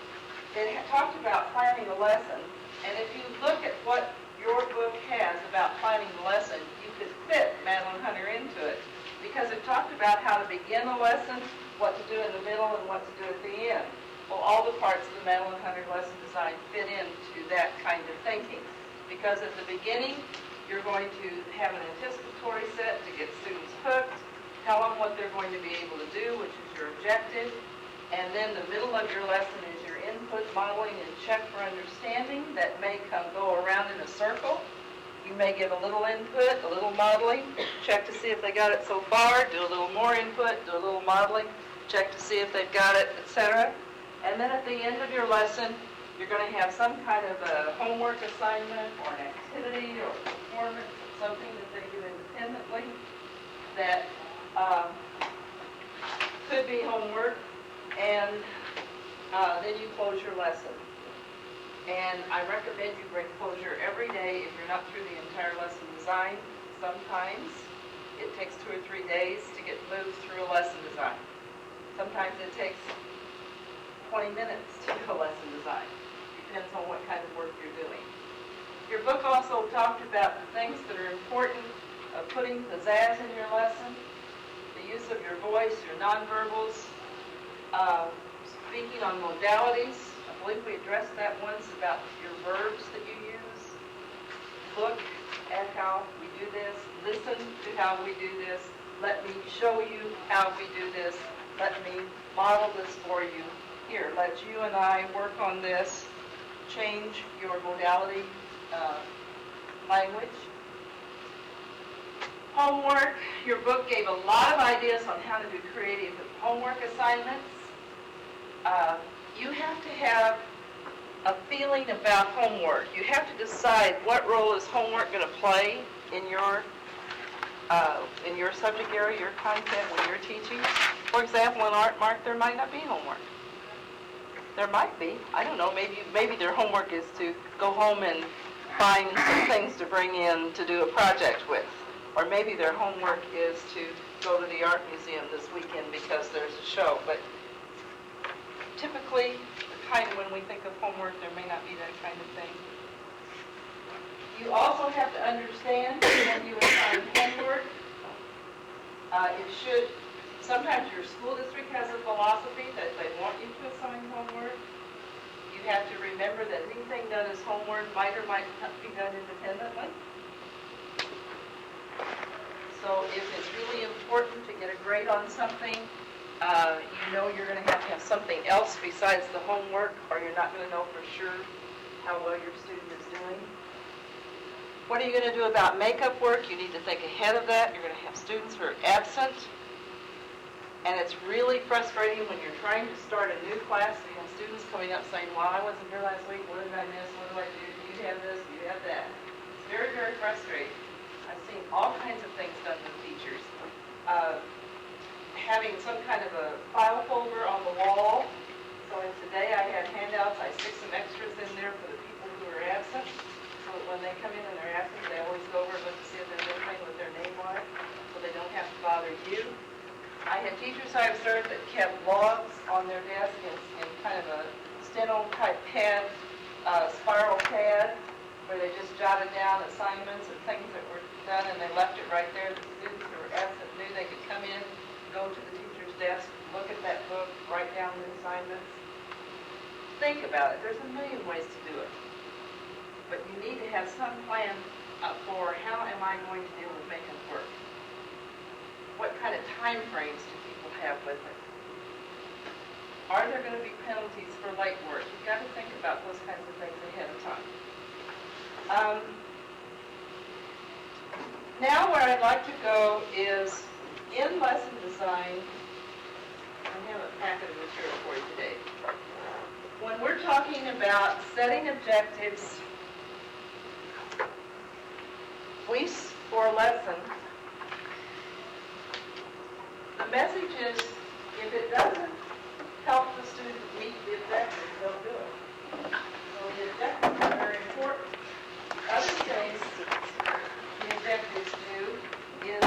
it talked about planning a lesson, and if you look at what your book has about planning the lesson, you could fit Madeline Hunter into it, because it talked about how to begin a lesson, what to do in the middle, and what to do at the end. Well, all the parts of the Madeline Hunter lesson design fit into that kind of thinking. Because at the beginning, you're going to have an anticipatory set to get students hooked, tell them what they're going to be able to do, which is your objective, and then the middle of your lesson is your input, modeling, and check for understanding that may go around in a circle. You may give a little input, a little modeling, check to see if they got it so far, do a little more input, do a little modeling, check to see if they've got it, etc. And then at the end of your lesson, you're going to have some kind of a homework assignment or an activity or performance, something that they do independently that could be homework, and then you close your lesson. And I recommend you bring closure every day if you're not through the entire lesson design. Sometimes it takes 2 or 3 days to get moved through a lesson design. Sometimes it takes 20 minutes to do a lesson design. Depends on what kind of work you're doing. Your book also talked about the things that are important of putting pizzazz in your lesson, the use of your voice, your nonverbals, speaking on modalities. I believe we addressed that once about your verbs that you use. Look at how we do this. Listen to how we do this. Let me show you how we do this. Let me model this for you. here, let you and I work on this, change your modality language. Homework, your book gave a lot of ideas on how to do creative homework assignments. You have to have a feeling about homework. You have to decide what role is homework going to play in your subject area, your content when you're teaching. For example, in art, Mark, there might not be homework. There might be. I don't know. Maybe their homework is to go home and find some things to bring in to do a project with. Or maybe their homework is to go to the art museum this weekend because there's a show. But typically, when we think of homework, there may not be that kind of thing. You also have to understand when you assign homework, sometimes your school district has a philosophy that they want you to assign homework. You have to remember that anything done as homework might or might not be done independently. So if it's really important to get a grade on something, you know you're going to have something else besides the homework, or you're not going to know for sure how well your student is doing. What are you going to do about makeup work? You need to think ahead of that. You're going to have students who are absent. And it's really frustrating when you're trying to start a new class and you have students coming up saying, well, I wasn't here last week. What did I miss? What do I do? Do you have this? Do you have that? It's very, very frustrating. I've seen all kinds of things done with teachers. Having some kind of a file folder on the wall. So today I had handouts. I stick some extras in there for the people who are absent. So that when they come in and they're absent, they always go over and look to see if there's anything with their name on it, so they don't have to bother you. I had teachers I observed that kept logs on their desk in kind of a steno-type pad, spiral pad, where they just jotted down assignments and things that were done, and they left it right there. The students who were absent knew they could come in, go to the teacher's desk, look at that book, write down the assignments. Think about it. There's a million ways to do it. But you need to have some plan for how am I going to deal with makeup work. What kind of time frames do people have with it? Are there going to be penalties for late work? You've got to think about those kinds of things ahead of time. Now where I'd like to go is in lesson design. I have a packet of material for you today. When we're talking about setting objectives for a lesson, the message is, if it doesn't help the student meet the objectives, don't do it. So the objectives are very important. Other things the objectives do is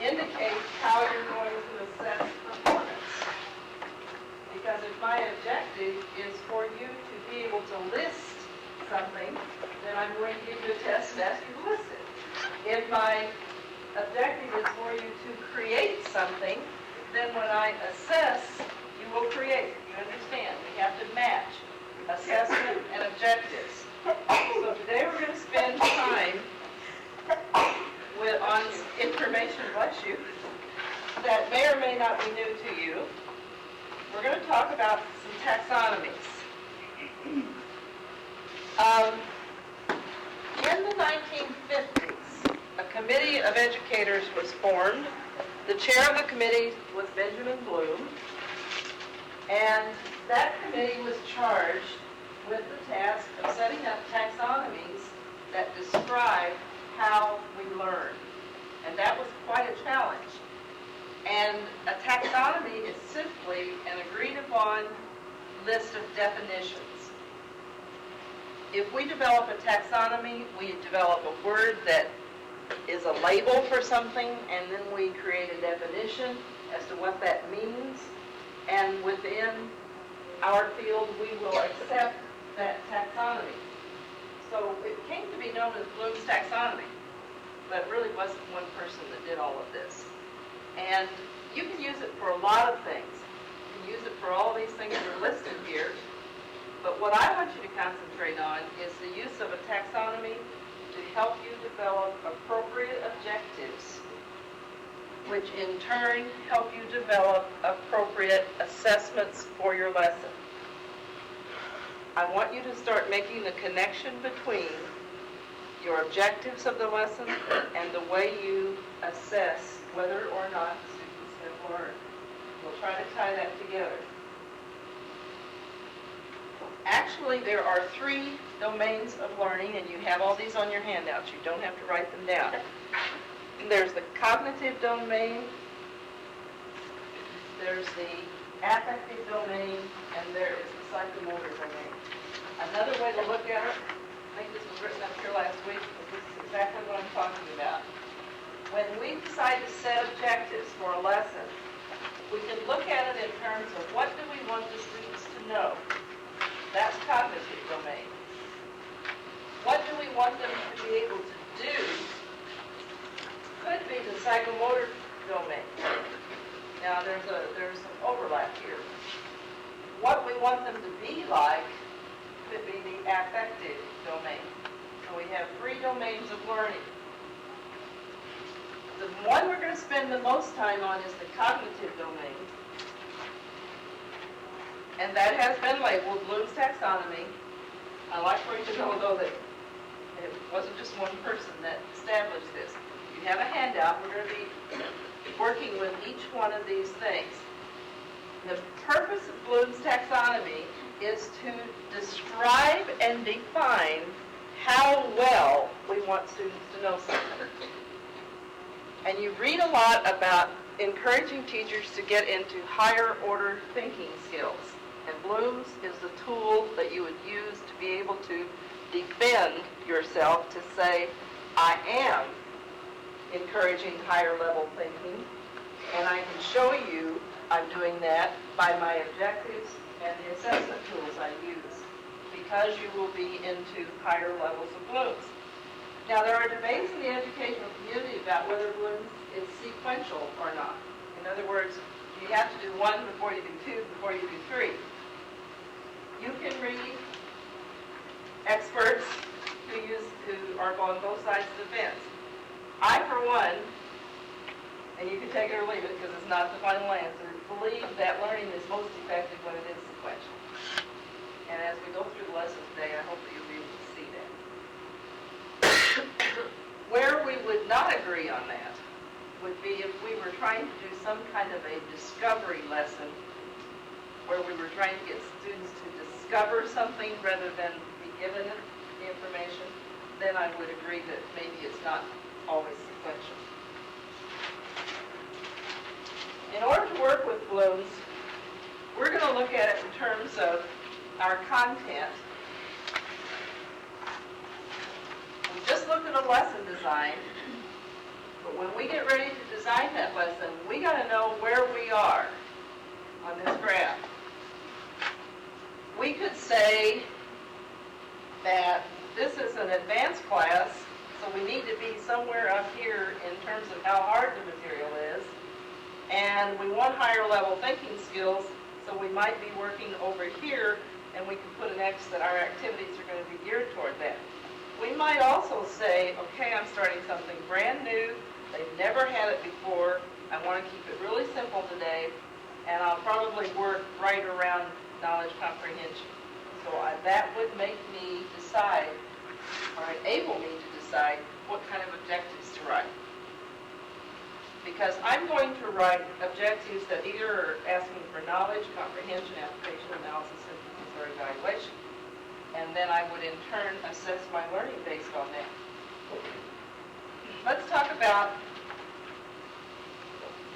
indicate how you're going to assess performance. Because if my objective is for you to be able to list something, then I'm going to give you a test and ask you to list it. If my objective is for you to create something, then when I assess, you will create. You understand? We have to match assessment and objectives. So today we're going to spend time on information, bless you, that may or may not be new to you. We're going to talk about some taxonomies. In the 1950s, a committee of educators was formed. The chair of the committee was Benjamin Bloom, and that committee was charged with the task of setting up taxonomies that describe how we learn. And that was quite a challenge. And a taxonomy is simply an agreed upon list of definitions. If we develop a taxonomy, we develop a word that is a label for something, and then we create a definition as to what that means. And within our field, we will accept that taxonomy. So it came to be known as Bloom's taxonomy, but it really wasn't one person that did all of this. And you can use it for a lot of things. You can use it for all these things that are listed here. But what I want you to concentrate on is the use of a taxonomy to help you develop appropriate objectives, which in turn help you develop appropriate assessments for your lesson. I want you to start making the connection between your objectives of the lesson and the way you assess whether or not students have learned. We'll try to tie that together. Actually, there are 3 domains of learning, and you have all these on your handouts. You don't have to write them down. There's the cognitive domain, there's the affective domain, and there is the psychomotor domain. Another way to look at it, I think this was written up here last week, but this is exactly what I'm talking about. When we decide to set objectives for a lesson, we can look at it in terms of what do we want the students to know. That's cognitive domain. What do we want them to be able to do? Could be the psychomotor domain. Now there's some overlap here. What we want them to be like could be the affective domain. So we have 3 domains of learning. The one we're going to spend the most time on is the cognitive domain. And that has been labeled Bloom's taxonomy. I like for you to know, though, that it wasn't just one person that established this. You have a handout. We're going to be working with each one of these things. The purpose of Bloom's taxonomy is to describe and define how well we want students to know something. And you read a lot about encouraging teachers to get into higher order thinking skills. And Bloom's is the tool that you would use to be able to defend yourself to say, I am encouraging higher level thinking, and I can show you I'm doing that by my objectives and the assessment tools I use, because you will be into higher levels of Bloom's. Now, there are debates in the educational community about whether Bloom's is sequential or not. In other words, you have to do 1 before you do 2, before you do 3. You can read experts who are on both sides of the fence. I, for one, and you can take it or leave it because it's not the final answer, believe that learning is most effective when it is sequential. And as we go through the lesson today, I hope that you'll be able to see that. Where we would not agree on that would be if we were trying to do some kind of a discovery lesson where we were trying to get students to discover something rather than be given the information, then I would agree that maybe it's not always sequential. In order to work with Bloom's, we're going to look at it in terms of our content. We just looked at a lesson design, but when we get ready to design that lesson, we got to know where we are on this graph. We could say that this is an advanced class, so we need to be somewhere up here in terms of how hard the material is, and we want higher level thinking skills, so we might be working over here, and we can put an X that our activities are going to be geared toward that. We might also say, okay, I'm starting something brand new, they've never had it before, I want to keep it really simple today, and I'll probably work right around knowledge comprehension. So that would make me decide, or enable me to decide what kind of objectives to write. Because I'm going to write objectives that either are asking for knowledge, comprehension, application, analysis, synthesis, or evaluation. And then I would in turn assess my learning based on that. Let's talk about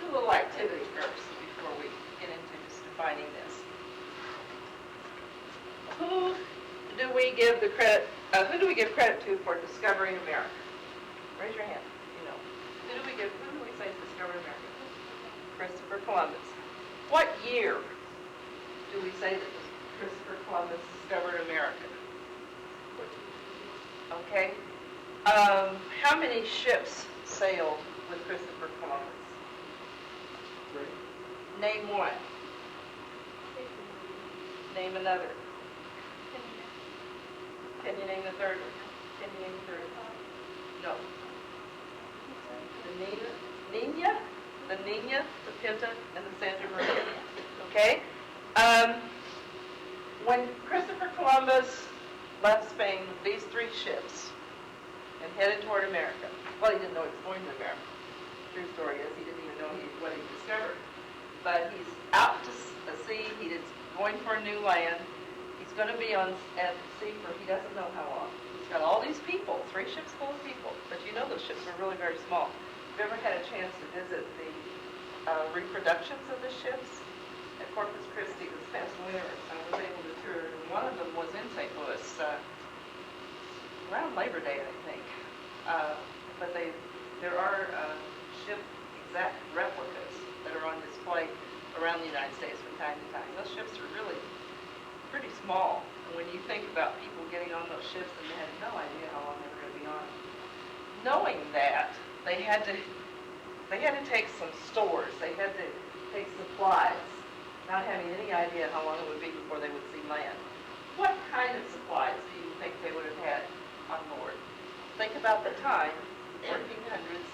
a little activity first before we get into just defining this. Who do we give the credit? Who do we give credit to for discovering America? Raise your hand. You know. Who do we say discovered America? Christopher Columbus. What year do we say that Christopher Columbus discovered America? Okay. How many ships sailed with Christopher Columbus? 3. Name one. Name another. Can you name the third one? Can you name the third one? No. The Nina, the Pinta, and the Santa Maria. Okay? When Christopher Columbus left Spain with these 3 ships and headed toward America, well, he didn't know he was going to America. True story is he didn't even know what he discovered. But he's out to sea. He's going for a new land. He's going to be at sea for he doesn't know how long. He's got all these people, 3 ships full of people. But you know those ships are really very small. Have you ever had a chance to visit the reproductions of the ships? At Corpus Christi this past winter, I was able to tour, and one of them was in St. Louis, around Labor Day, I think. But there are ship exact replicas that are on display around the United States from time to time. Those ships are really pretty small. And when you think about people getting on those ships and they had no idea how long they were going to be on, knowing that, they had to take some stores. They had to take supplies, not having any idea how long it would be before they would see land. What kind of supplies do you think they would have had on board? Think about the time, 1400s.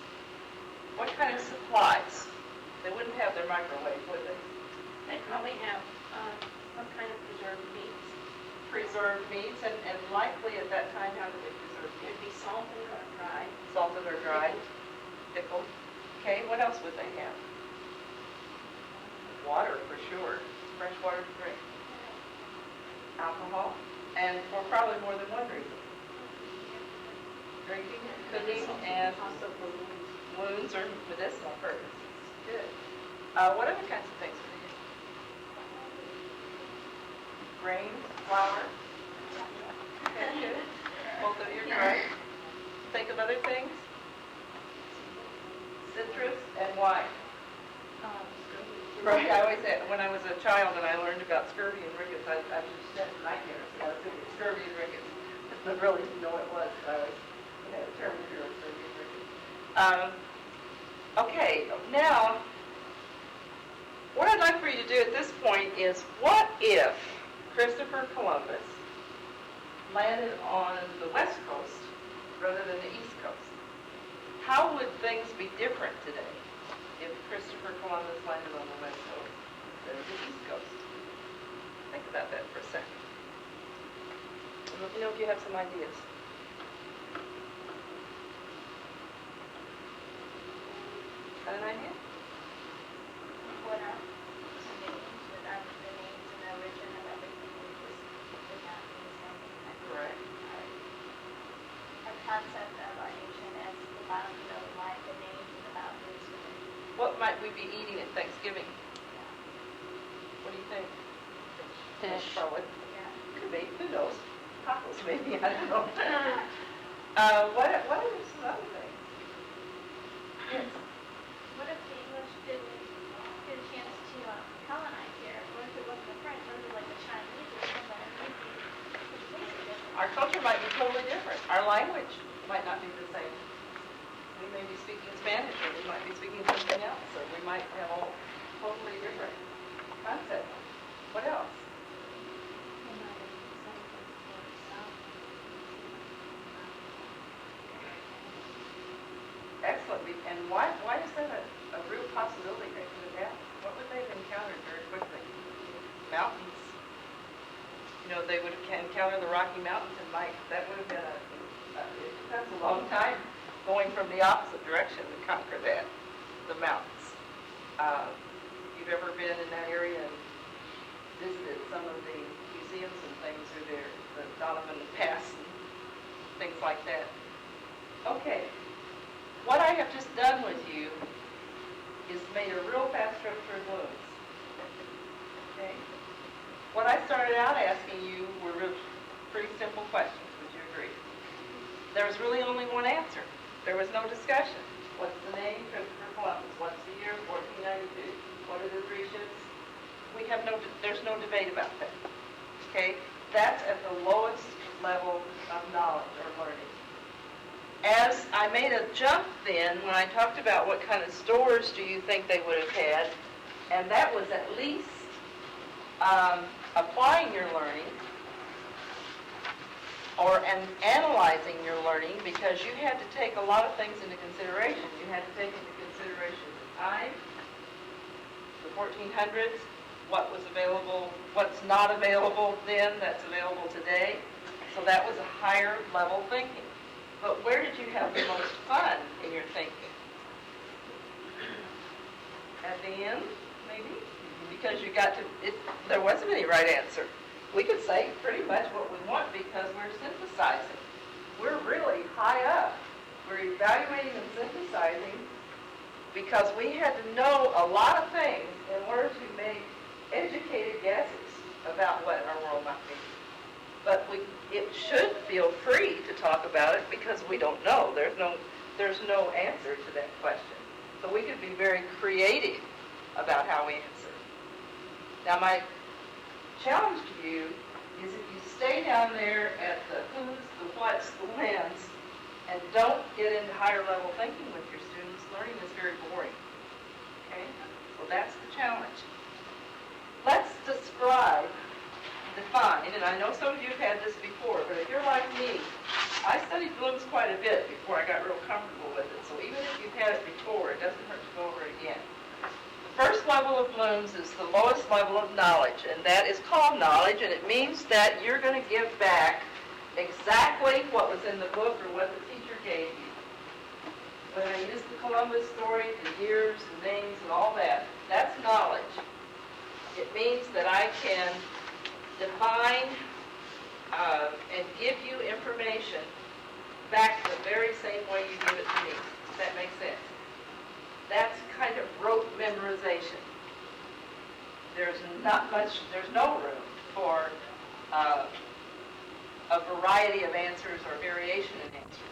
What kind of supplies? They wouldn't have their microwave, would they? They'd probably have some kind of preserved meats. Preserved meats, and likely at that time, how did they preserve meat? It'd be salted or dried. Salted or dried, pickled. Okay, what else would they have? Water, for sure. Fresh water to drink. Alcohol, and for probably more than one reason. Drinking, cooking, and Also for wounds or medicinal purposes. Good. What other kinds of things would they have? Grain, flour. Okay, good. Both of you are right. Think of other things. Citrus and wine. Right, I always said, when I was a child and I learned about scurvy and rickets, I just had nightmares about scurvy and rickets. I really didn't know what it was, but I always had a term for scurvy and rickets. Okay, now, what I'd like for you to do at this point is, what if Christopher Columbus landed on the West Coast rather than the East Coast? How would things be different today if Christopher Columbus landed on the West Coast instead of the East Coast? Think about that for a second. And let me know if you have some ideas. Got an idea? what are the names, without the names and the origin of everything, would not be the same. Correct. Our concept of our nation as the boundary of life, the names and the boundaries within. What might we be eating at Thanksgiving? What do you think? Fish. Probably. Yeah. Could be. Who knows? Tacos maybe. I don't know. What are some other things? Yes. What if the English didn't get a chance to colonize here? What if it wasn't the French? What if it was like the Chinese or somebody? Completely different. Our culture might be totally different. Our language might not be the same. We may be speaking Spanish, or we might be speaking something else, or we might have a totally different concept. What else? Excellent. And why is that a real possibility that could have happened? What would they have encountered very quickly? Mountains. You know, they would have encountered the Rocky Mountains, and that would have been that's a long time going from the opposite direction to conquer the mountains. If you've ever been in that area and visited some of the museums and things are there, the Donovan Pass and things like that. Okay, what I have just done with you is made a real fast trip through balloons. Okay? What I started out asking you were pretty simple questions. Would you agree? There was really only one answer. There was no discussion. What's the name? Christopher Columbus. What's the year? 1492. What are the 3 ships? There's no debate about that. Okay? That's at the lowest level of knowledge or learning. As I made a jump then, when I talked about what kind of stores do you think they would have had, and that was at least applying your learning and analyzing your learning, because you had to take a lot of things into consideration. You had to take into consideration the time, the 1400s, what was available, what's not available then that's available today. So that was a higher level thinking. But where did you have the most fun in your thinking? At the end, maybe? Because you got to, there wasn't any right answer. We could say pretty much what we want because we're synthesizing. We're really high up. We're evaluating and synthesizing because we had to know a lot of things in order to make educated guesses about what our world might be. But it should feel free to talk about it because we don't know. There's no answer to that question. So we could be very creative about how we answer. Now my challenge to you is if you stay down there at the who's, the what's, the when's, and don't get into higher level thinking with your students, learning is very boring. Okay? So that's the challenge. Let's describe, define, and I know some of you have had this before, but if you're like me, I studied blooms quite a bit before I got real comfortable with it. So even if you've had it before, it doesn't hurt to go over it again. The first level of blooms is the lowest level of knowledge, and that is called knowledge, and it means that you're going to give back exactly what was in the book or what the teacher gave you. When I use the Columbus story, the years, the names, and all that, that's knowledge. It means that I can define and give you information back the very same way you give it to me. Does that make sense? That's kind of rote memorization. There's no room for a variety of answers or variation in answers.